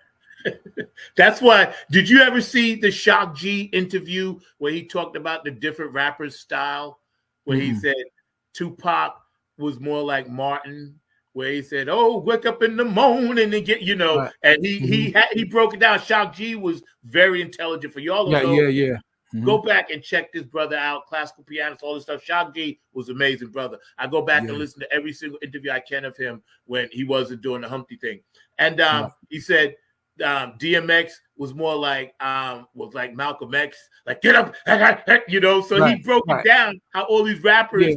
Speaker 3: That's why. Did you ever see the Shock G interview where he talked about the different rappers' style? Where he said Tupac was more like Martin, where he said, "Oh, wake up in the morning and get," you know, and he broke it down. Shock G was very intelligent. For y'all to know, go back and check this brother out. Classical pianist, all this stuff. Shock G was amazing, brother. I go back and listen to every single interview I can of him when he wasn't doing the Humpty thing, and he said. DMX was more like Malcolm X, like get up, you know. So he broke it down how all these rappers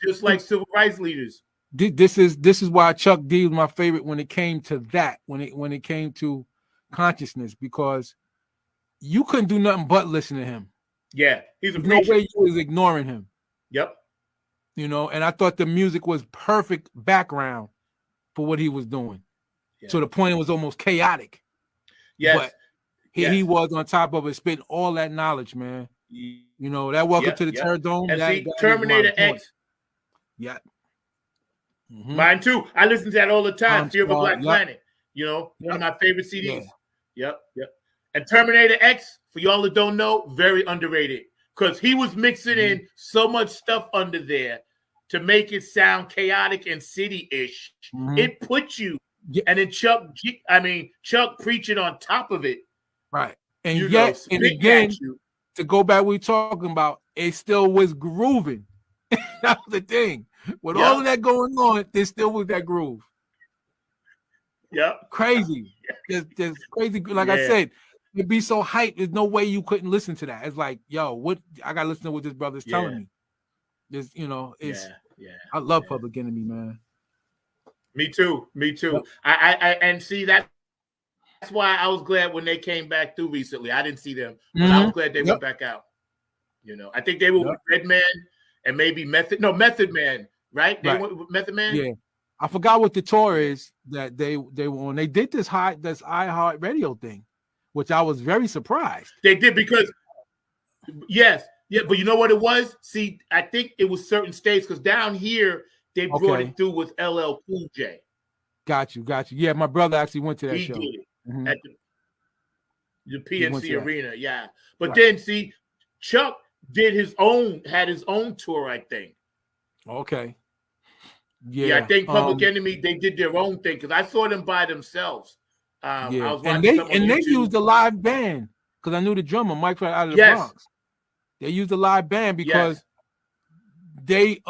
Speaker 3: just like civil rights leaders.
Speaker 1: This is why Chuck D was my favorite when it came to that, when it came to consciousness, because you couldn't do nothing but listen to him.
Speaker 3: Yeah, he's a
Speaker 1: no way you was ignoring him.
Speaker 3: Yep.
Speaker 1: You know, and I thought the music was perfect background for what he was doing. To the point it was almost chaotic.
Speaker 3: Yes.
Speaker 1: But he was on top of it, spitting all that knowledge, man. You know, that Welcome to the Terror Dome.
Speaker 3: And see, Terminator X.
Speaker 1: Yeah.
Speaker 3: Mine too. I listen to that all the time. Fear of a Black Planet. You know, one of my favorite CDs. Yep. And Terminator X, for y'all that don't know, very underrated. Because he was mixing in so much stuff under there to make it sound chaotic and city-ish. It puts you. And then Chuck preaching on top of it.
Speaker 1: Right. And yet, and again, to go back, we talking about, it still was grooving. That was the thing. With all of that going on, there still was that groove.
Speaker 3: Yep.
Speaker 1: Crazy. Just crazy. Like I said, it'd be so hyped. There's no way you couldn't listen to that. It's like, yo, what I gotta listen to what this brother's telling me. Just, you know, it's I love Public Enemy, man.
Speaker 3: Me too. I and see that's why I was glad when they came back through recently. I didn't see them, but I was glad they went back out. You know, I think they were with Redman and maybe Method Man, right? They went with Method Man.
Speaker 1: Yeah, I forgot what the tour is that they were on. They did this iHeart Radio thing, which I was very surprised.
Speaker 3: They did because but you know what it was? See, I think it was certain states, because down here. They brought it through with LL Cool J.
Speaker 1: Got you. Yeah, my brother actually went to that show.
Speaker 3: He did it at the PNC Arena, But then, see, Chuck had his own tour, I think.
Speaker 1: Okay.
Speaker 3: Yeah, I think Public Enemy, they did their own thing because I saw them by themselves. I was watching
Speaker 1: they used a live band because I knew the drummer Mike out of the Bronx. They used a live band because they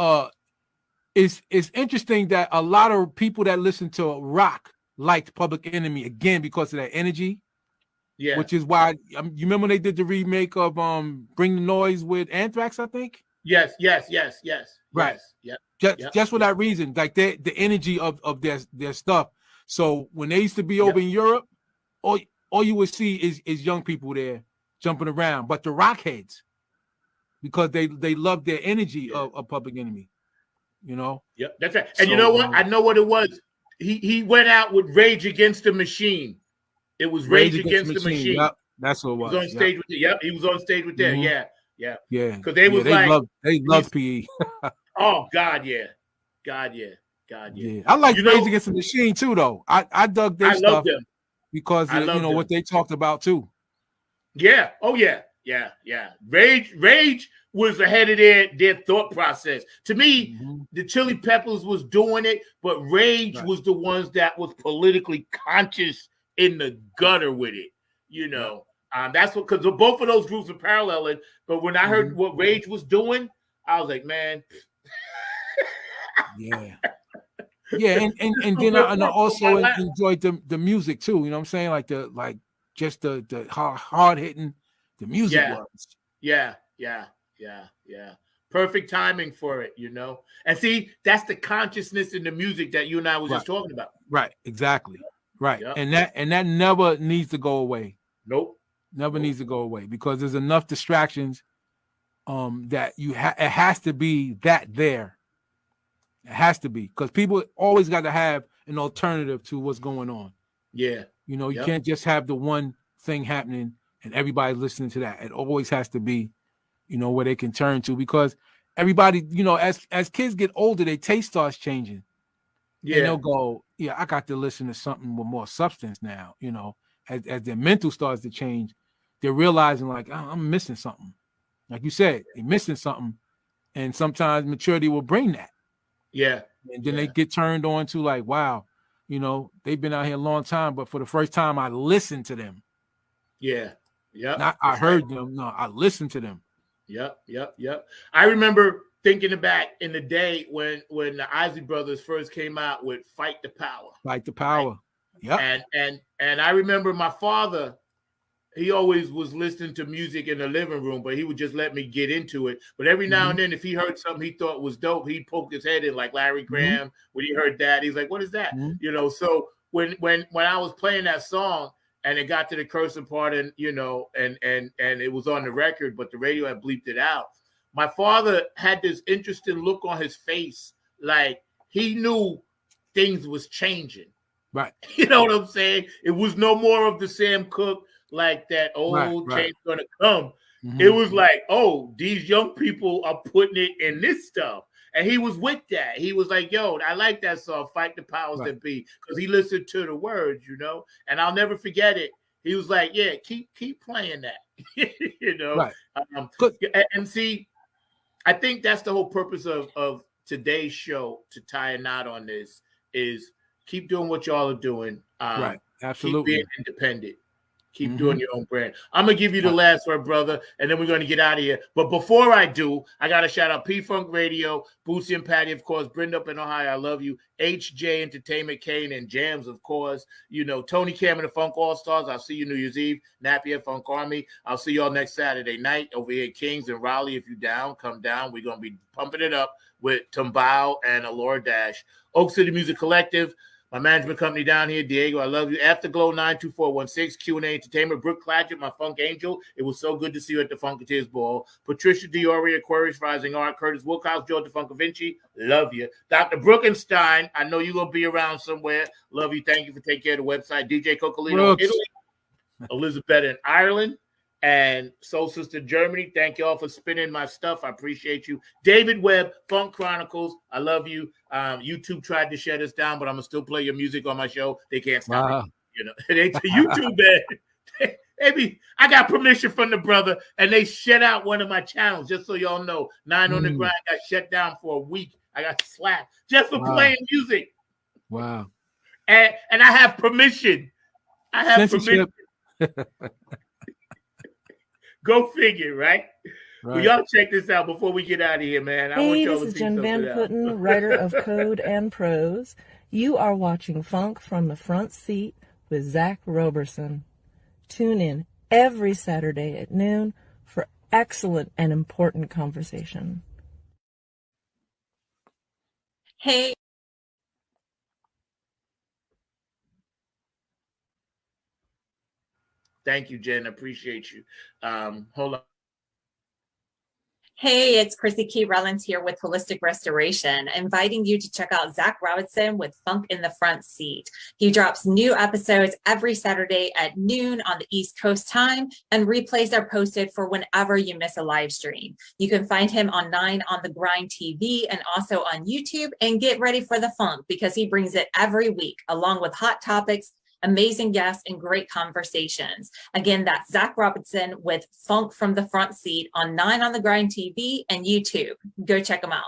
Speaker 1: it's interesting that a lot of people that listen to rock liked Public Enemy again because of that energy. Yeah, which is why you remember when they did the remake of Bring the Noise with Anthrax, I think.
Speaker 3: Yes.
Speaker 1: Right. Just for that reason, like the energy of their stuff. So when they used to be over in Europe, all you would see is young people there jumping around, but the rock heads, because they love their energy of Public Enemy, you know.
Speaker 3: Yep, that's right. And so, you know what? I know what it was. He went out with Rage Against the Machine. It was Rage Against the Machine.
Speaker 1: Yep, that's what it was.
Speaker 3: He was on stage with it. Yep, he was on stage with them. Yeah.
Speaker 1: Because
Speaker 3: they was like
Speaker 1: they love PE.
Speaker 3: Oh God, yeah.
Speaker 1: I like Rage Against the Machine too, though. I dug their stuff
Speaker 3: them.
Speaker 1: Because you know what they talked about too.
Speaker 3: Yeah. Oh yeah. Rage was ahead of their thought process. To me, the Chili Peppers was doing it, but Rage was the ones that was politically conscious in the gutter with it. You know, that's what, because both of those groups are paralleling. But when I heard what Rage was doing, I was like, man.
Speaker 1: Yeah, and then I also enjoyed the music too. You know what I'm saying? Like the hard hitting the music was.
Speaker 3: Yeah. Perfect timing for it, you know. And see, that's the consciousness in the music that you and I was just talking about.
Speaker 1: Right, exactly. Right, and that never needs to go away.
Speaker 3: Nope.
Speaker 1: Never needs to go away because there's enough distractions. That it has to be that there. It has to be because people always got to have an alternative to what's going on.
Speaker 3: Yeah.
Speaker 1: You know, you can't just have the one thing happening and everybody's listening to that. It always has to be, you know, where they can turn to because everybody, you know, as kids get older, their taste starts changing. Yeah. And they'll go, I got to listen to something with more substance now. You know, as their mental starts to change, they're realizing like, I'm missing something. Like you said, they're missing something. And sometimes maturity will bring that.
Speaker 3: Yeah.
Speaker 1: And then they get turned on to like, wow, you know, they've been out here a long time, but for the first time I listened to them.
Speaker 3: Yeah. Yeah.
Speaker 1: Not I heard them. No, I listened to them.
Speaker 3: Yep. I remember thinking back in the day when the Isley Brothers first came out with Fight the Power.
Speaker 1: Fight the Power.
Speaker 3: Right? Yeah. And I remember my father, he always was listening to music in the living room, but he would just let me get into it. But every now and then, if he heard something he thought was dope, he'd poke his head in, like Larry Graham. When he heard that, he's like, "What is that?" You know. So when I was playing that song and it got to the cursing part, and you know, and it was on the record, but the radio had bleeped it out. My father had this interesting look on his face, like he knew things was changing.
Speaker 1: Right.
Speaker 3: You know what I'm saying? It was no more of the Sam Cooke. Like that old change gonna come. It was like, oh, these young people are putting it in this stuff. And he was with that. He was like, yo, I like that song, Fight the Powers That Be, because he listened to the words, you know. And I'll never forget it. He was like, yeah, keep playing that. You know.
Speaker 1: Right.
Speaker 3: And see, I think that's the whole purpose of today's show, to tie a knot on this, is keep doing what y'all are doing.
Speaker 1: Right. Absolutely.
Speaker 3: Keep being independent. Keep doing your own brand. I'm going to give you the last word, brother, and then we're going to get out of here. But before I do, I got to shout out P-Funk Radio, Boosie and Patty, of course, Brenda up in Ohio, I love you, HJ Entertainment, Kane and Jams, of course, you know, Tony Cam and the Funk All-Stars. I'll see you New Year's Eve, Napier Funk Army. I'll see y'all next Saturday night over here at Kings and Raleigh. If you down, come down. We're going to be pumping it up with Tumbao and Allure Dash. Oak City Music Collective. My management company down here, Diego, I love you. Afterglow 92416, Q&A Entertainment. Brooke Cladgett, my funk angel. It was so good to see you at the Funketeers Ball. Patricia Diori, Aquarius Rising Art. Curtis Wilcox, George DeFuncovinci, love you. Dr. Brookenstein, I know you're going to be around somewhere. Love you. Thank you for taking care of the website. DJ Cocolino, Italy. Elizabeth in Ireland. And Soul Sister Germany, thank you all for spinning my stuff. I appreciate you. David Webb, Funk Chronicles, I love you. YouTube tried to shut us down, but I'm going to still play your music on my show. They can't stop it. You know, YouTube, man. Maybe I got permission from the brother, and they shut out one of my channels, just so y'all know. 9 on the Grind got shut down for a week I got slapped just for
Speaker 1: Wow.
Speaker 3: playing music.
Speaker 1: Wow.
Speaker 3: And I have permission. I have
Speaker 1: Censorship.
Speaker 3: permission. Go figure, right? Well,
Speaker 1: Right.
Speaker 3: y'all check this out before we get out of here, man. I want
Speaker 5: Hey,
Speaker 3: y'all
Speaker 5: this
Speaker 3: to
Speaker 5: is
Speaker 3: see
Speaker 5: Jen
Speaker 3: something
Speaker 5: Van
Speaker 3: out.
Speaker 5: Putten, writer of Code and Prose. You are watching Funk from the Front Seat with Zach Roberson. Tune in every Saturday at noon for excellent and important conversation.
Speaker 6: Hey,
Speaker 3: Thank you, Jen. Appreciate you. Hold on.
Speaker 6: hey, it's Chrissy Key Rollins here with Holistic Restoration, inviting you to check out Zach Robinson with Funk in the Front Seat. He drops new episodes every Saturday at noon on the East Coast time, and replays are posted for whenever you miss a live stream. You can find him on 9 on the Grind TV and also on YouTube, and get ready for the funk because he brings it every week, along with hot topics, amazing guests, and great conversations. Again, that's Zach Robinson with Funk from the Front Seat on 9 on the Grind TV and YouTube. Go check them out.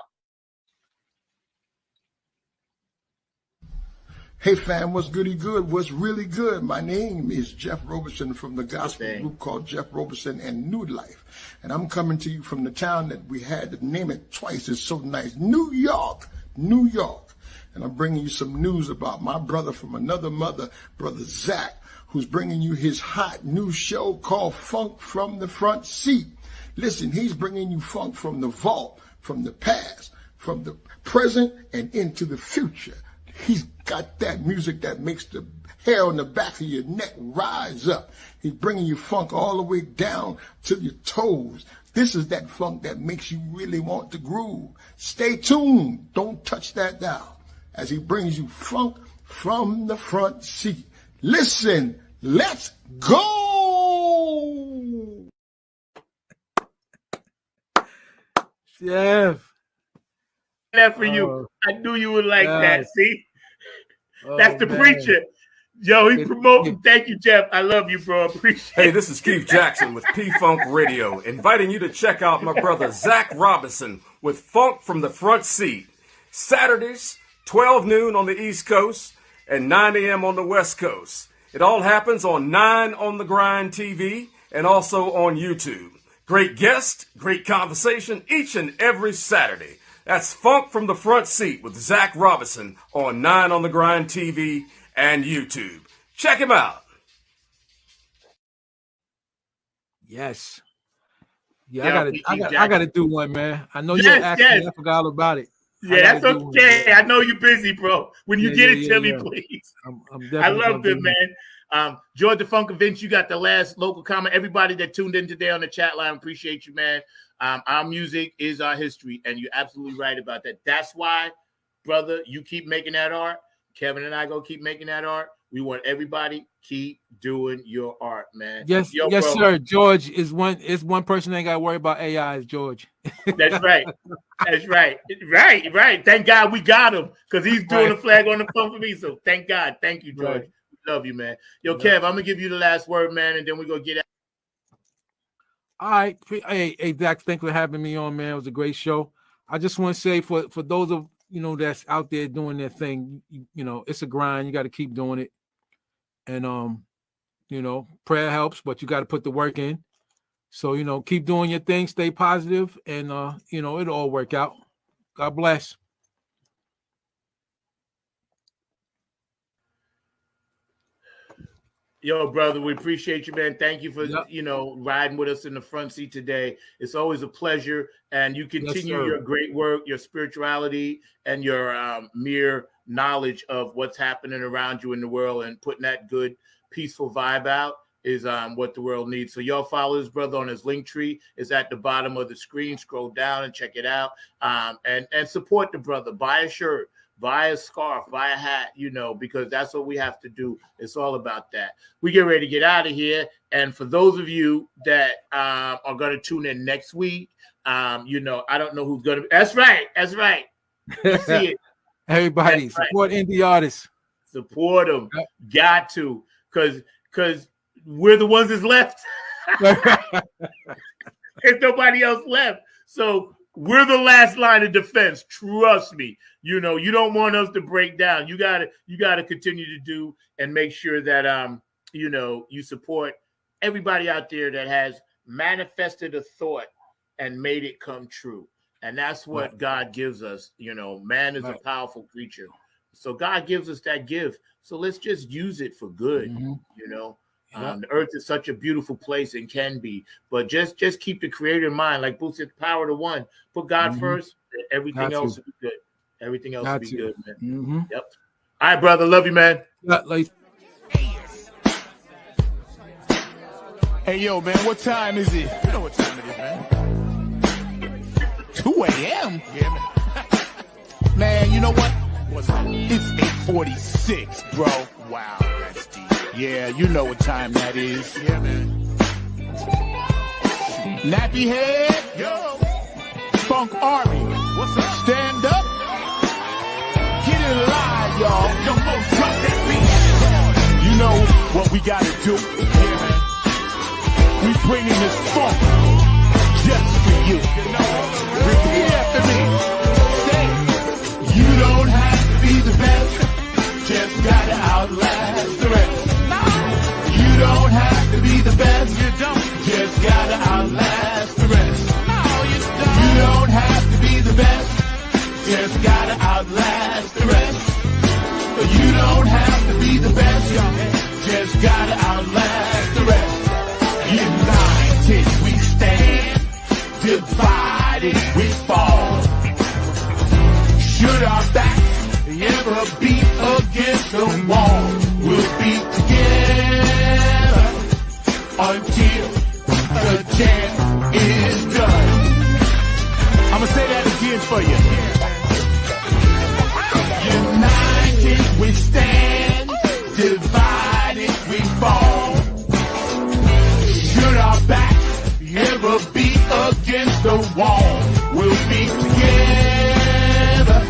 Speaker 7: Hey fam, what's goody good? What's really good? My name is Jeff Roberson from the gospel
Speaker 3: Okay.
Speaker 7: group called Jeff Roberson and New Life. And I'm coming to you from the town that we had to name it twice. It's so nice. New York, New York. And I'm bringing you some news about my brother from another mother, Brother Zach, who's bringing you his hot new show called Funk from the Front Seat. Listen, he's bringing you funk from the vault, from the past, from the present, and into the future. He's got that music that makes the hair on the back of your neck rise up. He's bringing you funk all the way down to your toes. This is that funk that makes you really want to groove. Stay tuned. Don't touch that dial as he brings you funk from the front seat. Listen, let's go.
Speaker 1: Jeff.
Speaker 3: That for you.
Speaker 1: Oh,
Speaker 3: I knew you would like that.
Speaker 1: yes.
Speaker 3: See?
Speaker 1: Oh,
Speaker 3: That's the
Speaker 1: man.
Speaker 3: preacher. Yo, he's
Speaker 1: It-
Speaker 3: promoting. Thank you, Jeff. I love you, bro. Appreciate
Speaker 8: Hey,
Speaker 3: it.
Speaker 8: this is Keith Jackson with P-Funk Radio, inviting you to check out my brother Zach Robinson with Funk from the Front Seat. Saturdays, 12 noon on the East Coast and 9 a.m. on the West Coast. It all happens on 9 on the Grind TV and also on YouTube. Great guest, great conversation each and every Saturday. That's Funk from the Front Seat with Zach Robinson on 9 on the Grind TV and YouTube. Check him out.
Speaker 1: Yes. Yeah,
Speaker 3: Yeah,
Speaker 1: I gotta do one, man. I know you
Speaker 3: Yes,
Speaker 1: asked
Speaker 3: yes.
Speaker 1: me, I forgot all about it. I
Speaker 3: Yeah, that's
Speaker 1: gotta do one.
Speaker 3: okay. I know you're busy, bro. When you
Speaker 1: Yeah,
Speaker 3: get
Speaker 1: yeah,
Speaker 3: it,
Speaker 1: yeah,
Speaker 3: tell me,
Speaker 1: yeah.
Speaker 3: please.
Speaker 1: I'm
Speaker 3: I
Speaker 1: definitely
Speaker 3: love
Speaker 1: gonna do
Speaker 3: them, man. Georgia Funk Events, you got the last local comment. Everybody that tuned in today on the chat line, appreciate you, man. Our music is our history, and you're absolutely right about that. That's why, brother, you keep making that art. Kevin and I go keep making that art. We want everybody keep doing your art, man.
Speaker 1: Yes,
Speaker 3: Yo,
Speaker 1: yes,
Speaker 3: bro,
Speaker 1: sir. George is one person that ain't got to worry about AI is George.
Speaker 3: That's right. That's right. Right. Thank God we got him because he's doing the flag on the phone for me. So thank God. Thank you, George.
Speaker 1: Right.
Speaker 3: Love you, man. Yo,
Speaker 1: Yeah.
Speaker 3: Kev, I'm gonna give you the last word, man, and then we're gonna get out.
Speaker 1: All right. Hey, Zach, thanks for having me on, man. It was a great show. I just want to say for those of that's out there doing their thing, it's a grind. You got to keep doing it. And prayer helps, but you got to put the work in. So, keep doing your thing, stay positive, and it'll all work out. God bless.
Speaker 3: Yo, brother, we appreciate you, man. Thank you for
Speaker 1: Yep.
Speaker 3: riding with us in the front seat today. It's always a pleasure, and you continue
Speaker 1: sir.
Speaker 3: your great work, your spirituality, and your mere knowledge of what's happening around you in the world, and putting that good, peaceful vibe out is what the world needs. So y'all follow this brother on his link tree. It's at the bottom of the screen. Scroll down and check it out, and support the brother. Buy a shirt. Buy a scarf, buy a hat, because that's what we have to do. It's all about that. We get ready to get out of here. And for those of you that are going to tune in next week, I don't know who's going to. That's right. You see it.
Speaker 1: Everybody,
Speaker 3: That's right.
Speaker 1: support indie artists.
Speaker 3: Support them.
Speaker 1: Yep.
Speaker 3: Got to, because we're the ones that's left. There's nobody else left. So we're the last line of defense. Trust me. You know, you don't want us to break down. You gotta continue to do and make sure that you know, you support everybody out there that has manifested a thought and made it come true. And that's what God gives us. You know, man is a powerful creature. So God gives us that gift. So let's just use it for good. You know, the earth is such a beautiful place and can be, but just keep the creator in mind. Like Boots said, the power to one. Put God first. Everything else will be good. Everything else will be good, man. Yep. All right, brother. Love you, man.
Speaker 9: Hey, yo, man, what time is it? You know what time it is, man. 2 a.m.? Yeah, man. Man, you know what? What's that? It's 8:46, bro. Wow, that's deep. Yeah, you know what time that is. Yeah, man. Nappy head. Yo. Funk Army. What's up? Stand up. Get it live, y'all. Yo, drop that beat. You know what we gotta do. Yeah, man. We bringing this funk just for you. Repeat after me. Say, you don't have to be the best, just gotta outlast the rest. You don't have to be the best, you don't, just gotta outlast the rest. You don't have to be the best, just gotta outlast the rest. You don't have to be the best, y'all, just gotta outlast the rest. United we stand, divided we fall. Should our backs ever be against the wall, we'll be together until the jam is done. I'ma say that again for you. United we stand, divided we fall. Should our back ever be against the wall, we'll be together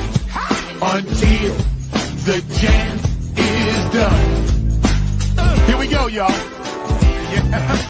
Speaker 9: until the jam